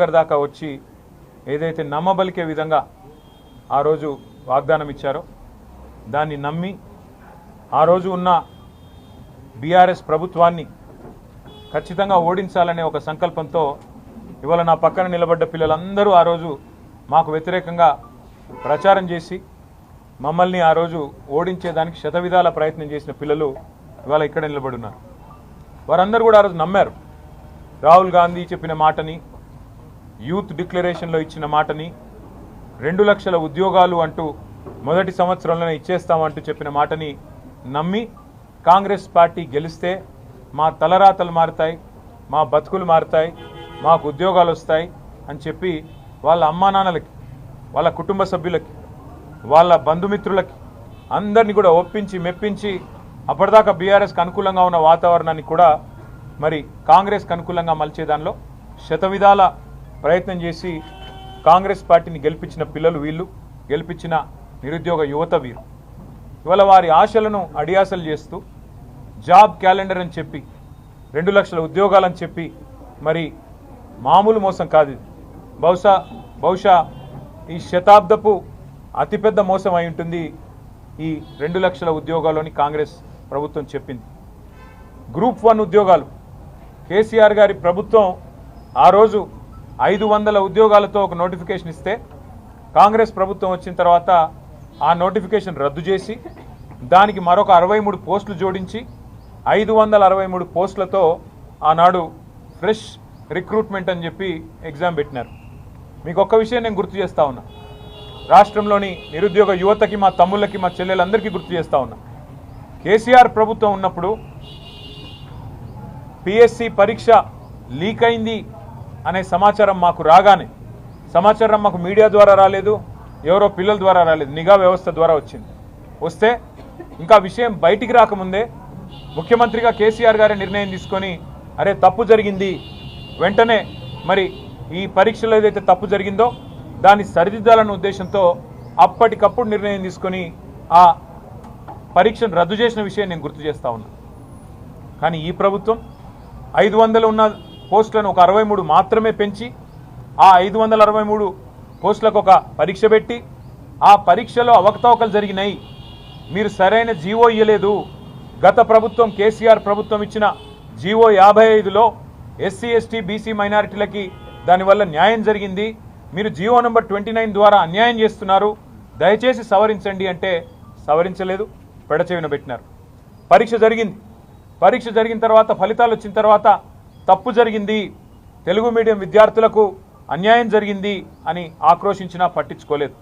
దాకా వచ్చి ఏదైతే నమ్మబలికే విధంగా ఆ రోజు వాగ్దానం ఇచ్చారో దాన్ని నమ్మి ఆ రోజు ఉన్న బీఆర్ఎస్ ప్రభుత్వాన్ని ఖచ్చితంగా ఓడించాలనే ఒక సంకల్పంతో ఇవాళ నా పక్కన నిలబడ్డ పిల్లలందరూ ఆ రోజు మాకు వ్యతిరేకంగా ప్రచారం చేసి మమ్మల్ని ఆ రోజు ఓడించేదానికి శతవిధాల ప్రయత్నం చేసిన పిల్లలు ఇవాళ ఇక్కడ నిలబడి ఉన్నారు. వారందరూ కూడా ఆ రోజు నమ్మారు. రాహుల్ గాంధీ చెప్పిన మాటని, యూత్ డిక్లరేషన్లో ఇచ్చిన మాటని, 2 లక్షల ఉద్యోగాలు అంటూ మొదటి సంవత్సరంలోనే ఇచ్చేస్తామంటూ చెప్పిన మాటని నమ్మి కాంగ్రెస్ పార్టీ గెలిస్తే మా తలరాతలు మారుతాయి, మా బతుకులు మారుతాయి, మాకు ఉద్యోగాలు వస్తాయి అని చెప్పి వాళ్ళ అమ్మా నాన్నలకి, వాళ్ళ కుటుంబ సభ్యులకి, వాళ్ళ బంధుమిత్రులకి అందరినీ కూడా ఒప్పించి మెప్పించి అప్పటిదాకా బీఆర్ఎస్కి అనుకూలంగా ఉన్న వాతావరణాన్ని కూడా మరి కాంగ్రెస్కి అనుకూలంగా మలిచేదానిలో శతవిధాల ప్రయత్నం చేసి కాంగ్రెస్ పార్టీని గెలిపించిన పిల్లలు వీళ్ళు, గెలిపించిన నిరుద్యోగ యువత వీరు. ఇవాళ వారి ఆశలను అడియాసలు చేస్తూ జాబ్ క్యాలెండర్ అని చెప్పి 2 లక్షల ఉద్యోగాలని చెప్పి మరి మామూలు మోసం కాదు ఇది. బహుశా ఈ శతాబ్దపు అతిపెద్ద మోసం అయి ఉంటుంది ఈ 2 లక్షల ఉద్యోగాలని కాంగ్రెస్ ప్రభుత్వం చెప్పింది. గ్రూప్ 1 ఉద్యోగాలు కేసీఆర్ గారి ప్రభుత్వం ఆ రోజు 500 ఉద్యోగాలతో ఒక నోటిఫికేషన్ ఇస్తే కాంగ్రెస్ ప్రభుత్వం వచ్చిన తర్వాత ఆ నోటిఫికేషన్ రద్దు చేసి దానికి మరొక 63 పోస్టులు జోడించి 563 పోస్టులతో ఆనాడు ఫ్రెష్ రిక్రూట్మెంట్ అని చెప్పి ఎగ్జామ్ పెట్టినారు. మీకు ఒక్క విషయం నేను గుర్తు చేస్తా ఉన్నా, రాష్ట్రంలోని నిరుద్యోగ యువతకి, మా తమ్ముళ్ళకి, మా చెల్లెలందరికీ గుర్తు చేస్తా ఉన్నా. కేసీఆర్ ప్రభుత్వం ఉన్నప్పుడు పిఎస్సి పరీక్ష లీక్ అయింది అనే సమాచారం మాకు రాగానే, సమాచారం మాకు మీడియా ద్వారా రాలేదు, ఎవరో పిల్లల ద్వారా రాలేదు, నిఘా వ్యవస్థ ద్వారా వచ్చింది. వస్తే ఇంకా విషయం బయటికి రాకముందే ముఖ్యమంత్రిగా కేసీఆర్ గారే నిర్ణయం తీసుకొని అరే తప్పు జరిగింది, వెంటనే మరి ఈ పరీక్షలో ఏదైతే తప్పు జరిగిందో దాన్ని సరిదిద్దాలన్న ఉద్దేశంతో అప్పటికప్పుడు నిర్ణయం తీసుకొని ఆ పరీక్షను రద్దు చేసిన విషయం నేను గుర్తు చేస్తా ఉన్నా. కానీ ఈ ప్రభుత్వం 500 ఉన్న పోస్టులను ఒక 63 మాత్రమే పెంచి ఆ 563 పోస్టులకు ఒక పరీక్ష పెట్టి ఆ పరీక్షలో అవకతవకలు జరిగినాయి, మీరు సరైన జీవో ఇవ్వలేదు, గత ప్రభుత్వం కేసీఆర్ ప్రభుత్వం ఇచ్చిన జీవో 55లో ఎస్సీ ఎస్టీ బీసీ మైనారిటీలకి దానివల్ల న్యాయం జరిగింది, మీరు జీవో నెంబర్ 29 ద్వారా అన్యాయం చేస్తున్నారు, దయచేసి సవరించండి అంటే సవరించలేదు, పెడచెవిన పెట్టినారు. పరీక్ష జరిగిన తర్వాత ఫలితాలు వచ్చిన తర్వాత తప్పు జరిగింది, తెలుగు మీడియం విద్యార్థులకు అన్యాయం జరిగింది అని ఆక్రోశించినా పట్టించుకోలేదు.